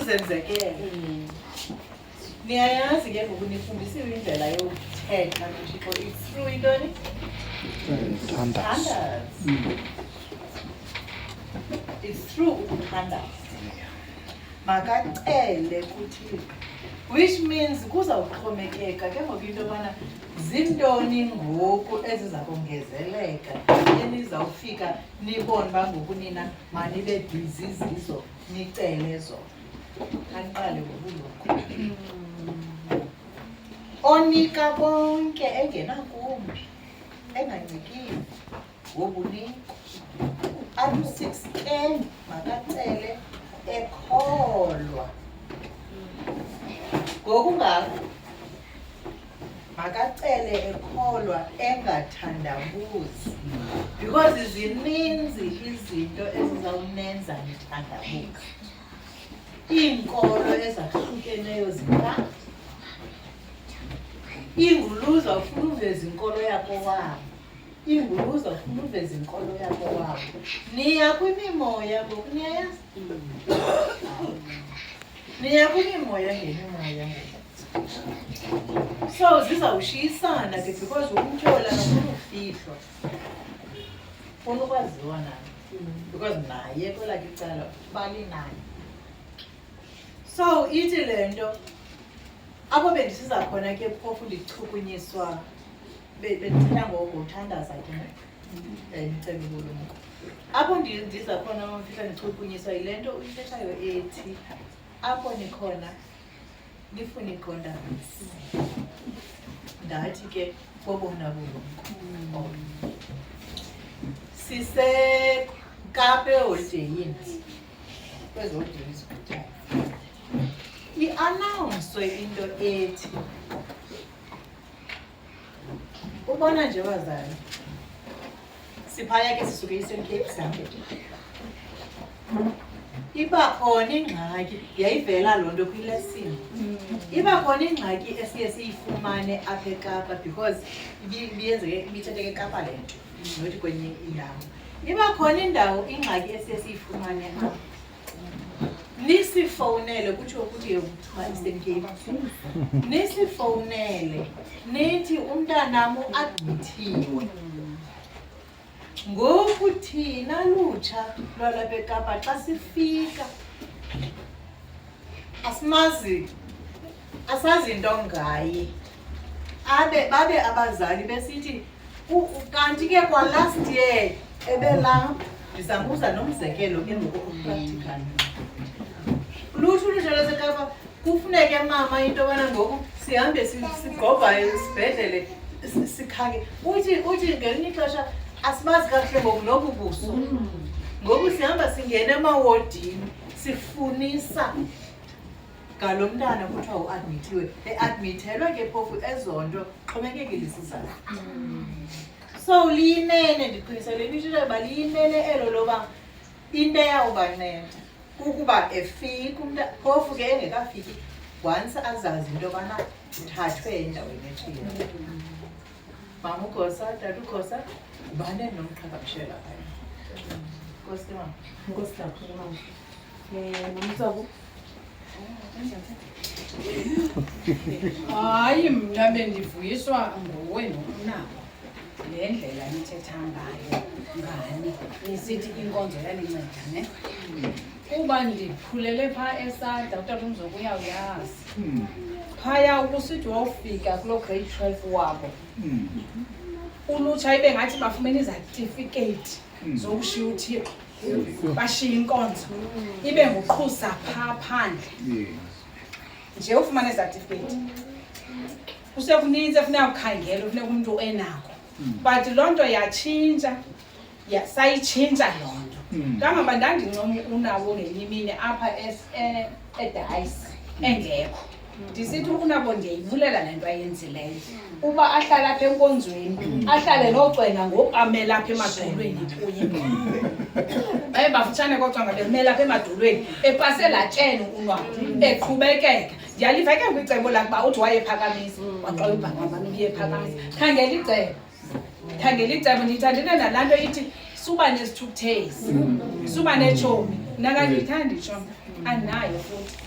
uzenzekele. Niyayazi ke ngoku nifundisiwe indlela yokuthetha noThixo it's through intoni? Thandaza. It's through ukuthandaza. Makacele kuThixo. Which means kuzawuxhomekeka ke ngoku into yobana zintoni ngoku eziza kongezeleka enizawufika nibone uba ngoku nina manibe busy zizo nicele zona. Kaniqale ngobulumko. Onika bonke engenakumbi engancikiyo ngobuniko. Alu-610 makacele ekholwa. Ngokungako makacele ekholwa engathandabuzi because zininzi izinto ezizawunenza nithandabuka. Iinkolo ezahlukeneyo zintathu. Inguluza ufuna uveza inkolo yakho wabo. Inguluza ufuna uveza inkolo yakho wabo. Niya kwimimoya ngoku niyayazi? Niya kwimimoya ngemimoya ngoku. So zizawushiyisana ke because umtyola nofuna ufihlwa. Funa ukwaziwa nayo. Because naye kwelakhe icala bali naye. So ithi le nto apho bendisiza khona ke phofu lichukunyiswa bendithanda ngokuthandaza ke ndicela ubulumko. Apho ndiza khona mfihla ndichukunyiswa yile nto uyithethayo ethi apho nikhona nifuna ikhondamisi. Ndathi ke bobona bulumko. Sisekape holideyini kwezi holideyi zibhuthayo. I-anawunswe into ethi ubona nje bazali siphaya ke sisuke eSouth Cape sihambe. Iba khona ingxaki yayivela loo nto kwilesini. Iba khona ingxaki esiye siyifumane apha eKapa because ibithetheke eKapa le nto nothi kwenye indawo. Iba khona indawo ingxaki esiye siyifumane apha. Nisifowunele kutsho ukuthi yokuthiwa Eastern Cape. Nisifowunele nithi umntanam admithiwe. Ngoku thina lutsha lwalapha eKapa xa sifika asazi into ngaye. Babe abazali besithi kanti ke kwa last year ebelapha ndizambuza nomzekelo ke ngoku-practical. Lutsha lwaseKapa kufuneke mama into yobana ngoku sihambe sigobha esibhedlele sikhange. Uthi ngelinye ixesha asibazi kakuhle ngoku nobu buso. Ngoku sihamba singena emawodini sifunisa ngalo mntana kuthiwa uadmithiwe. Eadmithelwe ke phofu ezo nto xhomekekile isizathu. So liyinene ndiqinisele nitshilo uba liyinene elo loba into eyawubanceda kukuba efika umntu phofu ke engekafiki once azazi into yobana uthathwe endaweni ethile. Mama ugosa, tata ugosa, ubane nomqhagamshela phaya. Nkosi ke mama. Nkosi kakhulu mama. Nomthoko. Hayi mna bendivuyiswa nguwe nokunabo. Le ndlela nithetha ngayo ngani nisithi inkonzo yalinceda ne? Kuba ndiphulele phaa eSada utata uMzoku uyawuyazi. Phaya ukusithi wawufika kuloo grade 12 wabo. Ulutsha ibe ngathi bafumene izatifiketi zokushiya uThixo. Bashiya inkonzo. Ibe nguqhusa phaa phandle. Nje ufumane izatifiketi. Kusekuninzi efuneka ukhangela ufuneka umuntu enakho. But loo nto yatshintsha. Sayitshintsha loo nto. Kangaba ndandincoma unawo ngenye imini apha eDayisi engekho. Ndisithi unabo ndiyivulela le nto ayenzileyo. Uba ahlala apha enkonzweni, ahlale nocwenga ngoku amela apha emadolweni kunye. Bafutshane kocwenga bemela apha emadolweni, epase laa tsheni unwawo, eqhubekeka. Ndiyaliva ke kwicebo lakuba uthi wayephakamisa, waxola ubhanqamane uyephakamisa. Khangela icebo ndiyithandile nalaa nto ithi suba nesithukuthezi, suba netshomi. Mna kandiyithandi itshomi. anayo futhi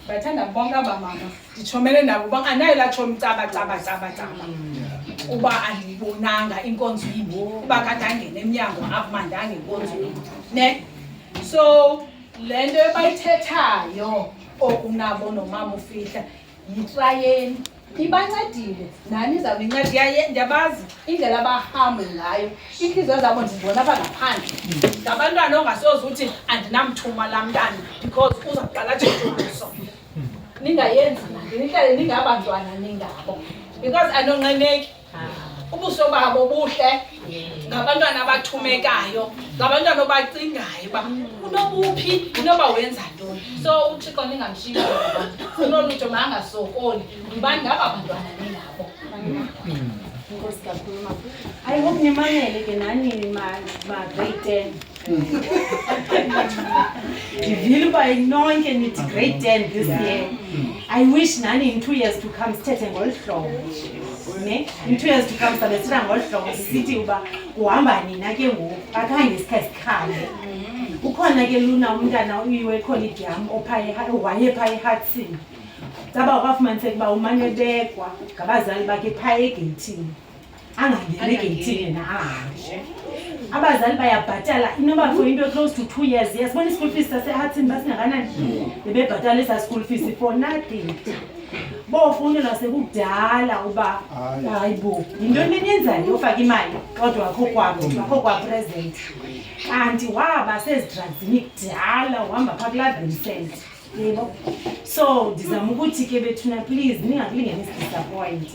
bathanda bonke abamama ndithomele nabo uba anayo laa tshomi caba uba andiyibonanga inkonzo yimbi uba kade angene emnyango akumandanga inkonzo yimbi ne. So le nto ebayithethayo okunabo nomama ufihla yitrayeni ibancedile nani izawube incede ndiyabazi indlela abahambe ngayo iintliziyo zabo ndizibona apha ngaphandle ngabantwana ongasoze uthi andinamthuma laa mntana because uzawuqala atshethuliso ningayenzi nanto nihlale ningabantwana ningabo because anonqeneki ubuso babo buhle ngabantwana abathumekayo ngabantwana obacingayo uba unobuphi inoba wenza ntoni. So uThixo ningamshiyi unolutho mangasokoli ndibani ngaba bantwana ningabo. Inkosi kakhulu mama. I hope nimanele ke nani ma grade 10. Ndivile uba nonke nithi grade 10 this year. I wish nani in 2 years to come sithethe ngolu hlobo. Ne? In 2 years to come sabe sithetha ngolu hlobo sithi uba uhamba nina ke ngoku akhange sikhale. Ukhona ke luna umntana uyiwe colleague yam waye phaa eHudson. Zaba kwafumaniseka uba umane bekwa ngabazali bakhe phaa egeyithini angangeni egeyithini yena ahambe. Abazali bayabhatala inoba for into close to 2 years. Yasibona i-school fees saseHudson basingakanani bebebhatala esa school fees for nothing. Bofunelwa sekudala uba hayibo yintoni eniyenzayo ofaka imali kodwa akho kwa present kanti waba sezidrugsini kudala uhamba phaa kulaa Vincent yebo. So ndizama ukuthi ke bethuna please ningakulingenisi disappoint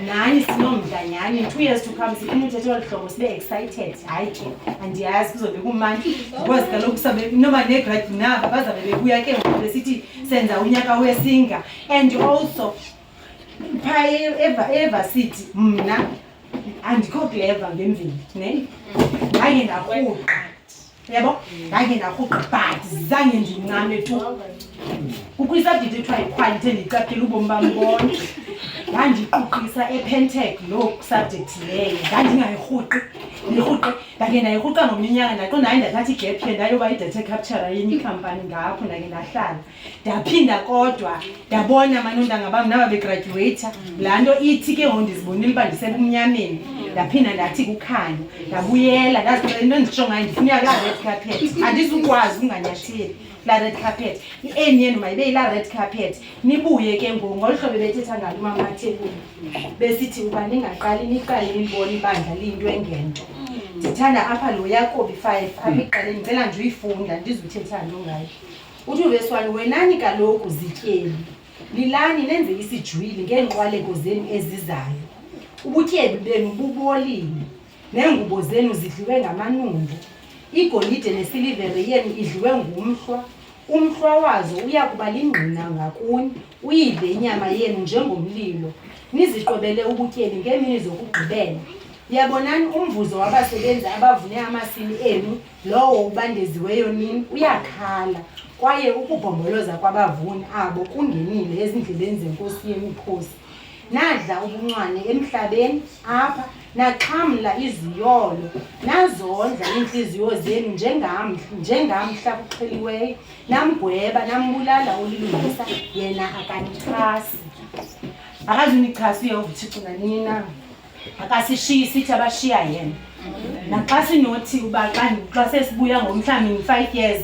nani sinomdla nyani in 2 years to come sifuna uthetha olu hlobo sibe excited. Hayi ke andiyazi kuzobe kumandi because kaloku sabe noba negrade naba bazabe bebuya ke ngoku besithi senza unyaka wesinga. And also phaa eVarsity mna andikho clever ngemveli ne ngake ndarhuqa yabo ngake ndarhuqa but zange ndincame tu ukwisubject ethiwa yiquality endiyicaphile ubomi bam bonke. Ndandiquqisa ePentec loo subject leyo ndandingayirhuqi ndirhuqe ndake ndayirhuqa ngomnyaka ndaqonda hayi ndathatha igap year ndayoba i-data capture yenye ikhampani ngapho ndake ndahlala ndaphinda kodwa ndabona manondanga bam naba begraduata laa nto ithi ke ngoku ndizibonile uba ndisebumnyameni ndaphinda ndathi kukhanya ndabuyela ndazixela into enditsho ngayo ndifuna kulaa red carpet andizukwazi ukunganyatheli la red carpet i-aim yenu mayibe yilaa red carpet nibuye ke ngoku ngolu hlobo bethetha ngalo uMamathebula besithi uba ningaqali niqale nilibone ibandla liyinto engento. Ndithanda apha lo Yakobi 5 apha ekuqaleni ndicela nje uyifunda ndizuthetha nto ngayo. Uthi uveswane wenani kaloku zityeli lilani nenze isijwili ngeenqwaleko zenu ezizayo. Ubutyebi benu bubolile neengubo zenu zidliwe ngamanumbu. Igolide nesilivere yenu idliwe ngumhlwa. Umhlwa wazo uya kuba lingqina ngakuni uyidle inyama yenu njengomlilo. Niziqobele ubutyebi ngeemini zokugqibela. Yabonani umvuzo wabasebenzi abavune amasimi enu lowo ubandeziweyo nini uyakhala kwaye ukubhomboloza kwabavuni abo kungenile ezindleleni zenkosi yemikhosi. Nadla ubuncwane emhlabeni apha naxhamla iziyolo nazondla iintliziyo zenu njengamhla kuqheliweyo namgweba nambulala olilungisa yena akanixhasi. Akazunichasi uyehova uThixo nanini na akasishiyi sithi abashiya yena. Naxa sinothi uba xa sesibuya ngomhlawumbi in 5 years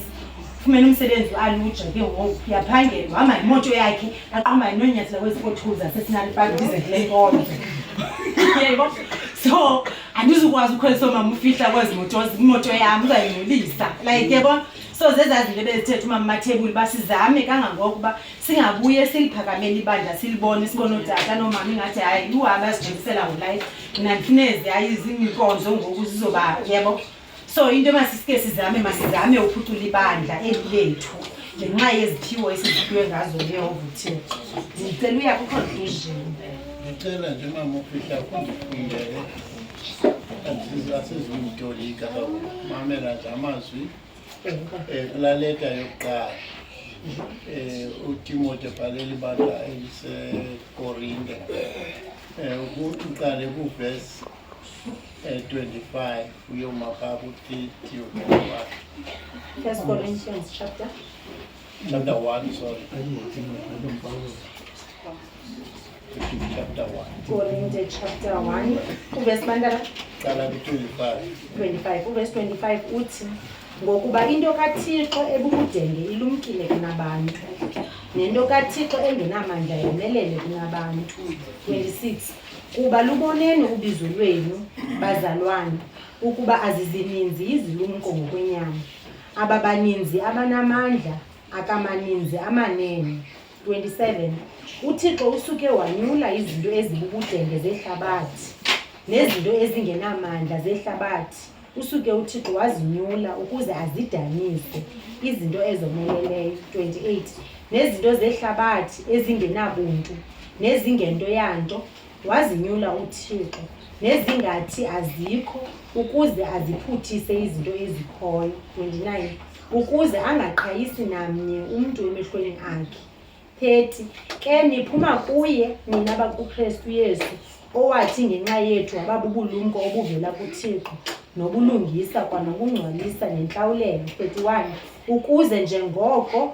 ufumene umsebenzi aluja ke ngoku uyaphangela uhamba imoto yakhe aqhuma nonyathela kwesipothuza sesinalipaki ndize kule nkonzo yebo. So andizukwazi ukhwelisa umama ufihla kwezi imoto yami uzayingcolisa like yebo. So zezazi into bezithetha uMamathebula basizame kangangokuba singabuye siliphakamela ibandla sibone utata nomama ingathi hayi uhamba sijikisela ngolife mina ndifuneze hayi izinkonzo ngoku zizoba yebo. So into masisike masizame uphucula ibandla elilethu ngenxa yeziphiwo esiziphiwe ngazo Yehova uThixo. Ndicela uya ku-conclusion. Ngicela nje mama ufihla kundifundele asizimtolika mamela nje amazwi kula leta yokuqala uTimotheo ebhalela ibandla eliseKorinte uqale kuvesi 25 uyoma phaa ku-30 First Corinthians chapter Chapter 1, sorry. Chapter 1. Korinte chapter 1 uvesi bandala Qala ku-25. 25 uvesi 25 uthi ngokuba into kaThixo ebubudenge ilumkile kunabantu nento kaThixo engenamandla yomelele kunabantu. 26 kuba luboneni ubizo lwenu bazalwane ukuba azizininzi izilumko ngokwenyama ababaninzi abanamandla akamaninzi amanene. 27 uThixo usuke wanyula izinto ezibubudenge zehlabathi nezinto ezingenamandla zehlabathi usuke uThixo wazinyula ukuze azidanise izinto ezomeleleyo. 28 nezinto zehlabathi ezingenabuntu nezingento yanto wazinyula uThixo nezingathi azikho ukuze aziphuthise izinto ezikhoyo. 29 ukuze angaqhayisi namnye umntu emehlweni akhe. 30 ke niphuma kuye nina bakuKristu Yesu owathi ngenxa yethu ababubulumko obuvela kuThixo nobulungisa kwanokungcwalisa nentlawulelo. 31 ukuze njengoko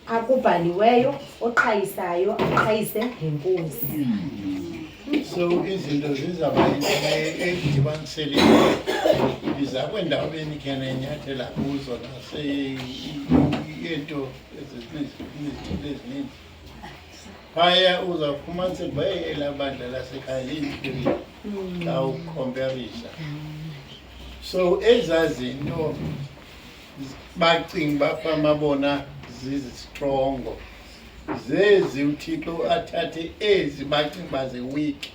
akubhaliweyo oqhayisayo aqhayise ngenkosi. So izinto zizaba edibaniseleyo izakwendaweni khena inyathela kuzo naseyento ezininzi phaya uzawufumaniseka uba elaa bandla lasekhaya liyimpilo xa ukhomperisa. So ezaa zinto bacinga bafama bona zizistrongo zezi uThixo athathe ezi bacinga uba ze-weak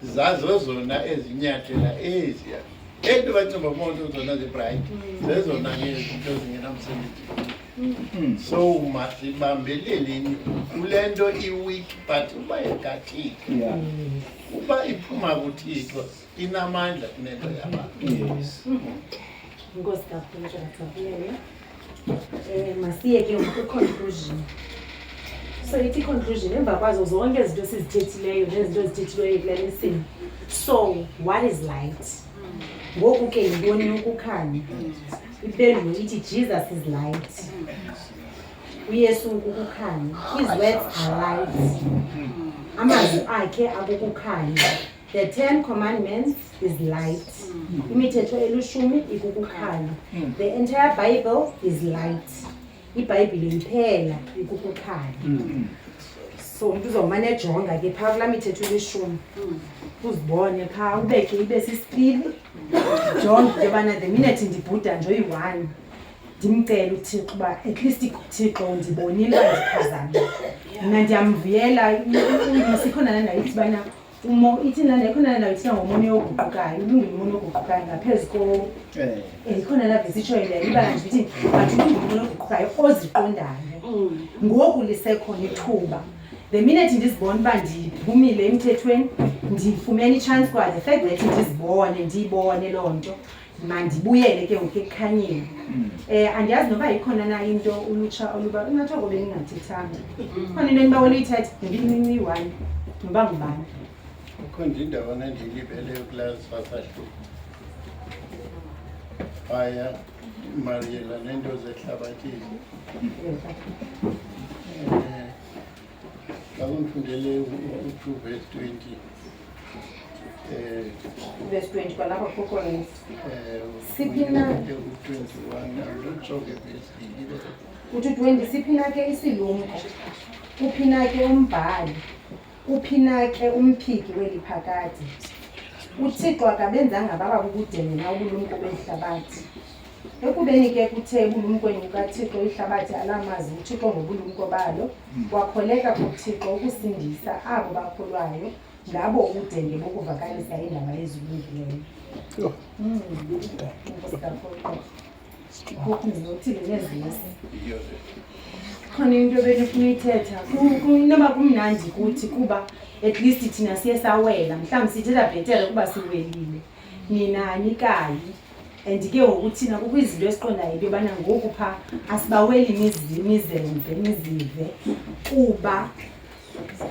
zazo zona ezinyathela eziya ento bacinga uba monto zona zibright zezona ngezinto ezingenamsebenzi. So masibambeleleni kule nto i-weak but uba ekaThixo uba iphuma kuThixo inamandla kunento yabantu. Inkosi kakhulu kakhulu. Masiye ke ngoku-conclusion. So ithi conclusion emva kwazo zonke izinto sizithethileyo nezinto ezithethileyo kule lesson. So what is light? Ngoku ke yintoni ukukhanya? Impendulo ithi Jesus is light. uYesu ukukukhanya. His words are light. Amazwi akhe akukukhanya. The 10 commandments is light. Imithetho elishumi ikukukhanya. The entire Bible is light. iBhayibhile iphela ikukukhanya. So umntu uzomane ejonga ke phaa kulaa mithetho elishumi uzibone phaa ubeke ibe sisipili jonge into yobana the minute ndibhuda nje oyi-1 ndimcele uThixo uba at least uThixo ndibonile uba ndiphazame. Mna ndiyamvuyela sikhona laa ndawo ithi ubana ikhona laa ndawo ithina ngomunye oguqukayo ulungile umunye oguqukayo ngaphezu ikhona laa vesitshoyo ndiyalibala nje ithi but ulungile umunye oguqukayo oziqondayo. Ngoku lisekhona ithuba. The minute ndizibona uba ndiphumile emthethweni ndifumene i-chance kwa the fact that ndiyibone loo nto mandibuyele ke ngoku ekukhanyeni. Andiyazi noba ikhona na into ulutsha oluba ungathoko beningathethanga khona into eniba oluyithetha ngebiyi-1 noba ngubani. Ukhona indawana endiyilibeleyo kulaa sasahluko phaya maliyela neento zehlabathini. Xa undifundele u-2 verse 20 verse 20 kwalapha kukhona u-21 anditshoke uthi 20 siphina ke isilumko uphina ke umbhali uphina ke umphiki weli phakade uThixo akabenzanga baba bubudenge na ubulumko behlabathi. Ekubeni ke kuthe ebulumkweni bukaThixo ihlabathi alamazi uThixo ngobulumko balo wakholeka kuThixo ukusindisa abo bakholwayo ngabo ubudenge bokuvakalisa indaba ezilungileyo. Khona into benifuna uyithetha inoba kumnandi kuthi kuba at least thina siye sawela mhlawumbi sithetha bhetele kuba siwelile nina nikayi. And ke ngoku thina kukho izinto esiqondayo into yobana ngoku phaa asibaweli nizive kuba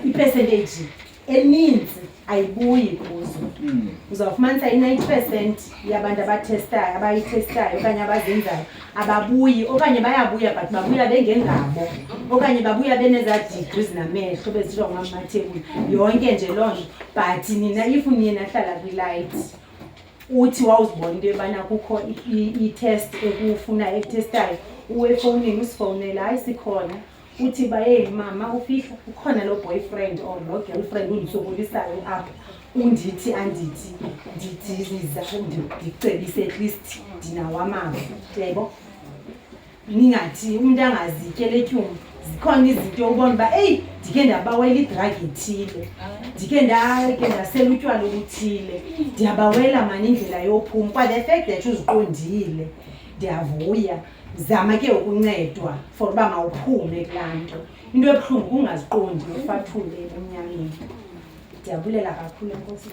ipercentage eninzi ayibuyi kuzo. Uzawufumanisa i-90% yabantu abayitestayo okanye abazenzayo ababuyi, okanye bayabuya but babuya bengengabo, okanye babuya beneza degrees namehlo bezithiwa ngamathebuli, yonke nje loo nto. But nina if niye nahlala kwi-light uthi wawuzibona into yobana kukho i-test etestayo, uwe efowunini usifowunela, hayi sikhona, uthi baye mama ufihla ukhona lo boyfriend or lo girlfriend undisokolisayo apha, undithi andithi ndiziza ndicebise at least ndinawo amava, yebo. Ningathi umuntu angazityela etyhuma. Zikhona izinto yobona uba eyi ndike ndabawela idrag ethile, ndike ndasela utywala obuthile, ndiyabawela mani indlela yophuma. Kwa the fact that uziqondile ndiyavuya, zama ke ukuncedwa for uba mawuphume kulaa nto. Into ebuhlungu kungaziqondi ufathule emnyameni. Ndiyabulela kakhulu, Nkosi.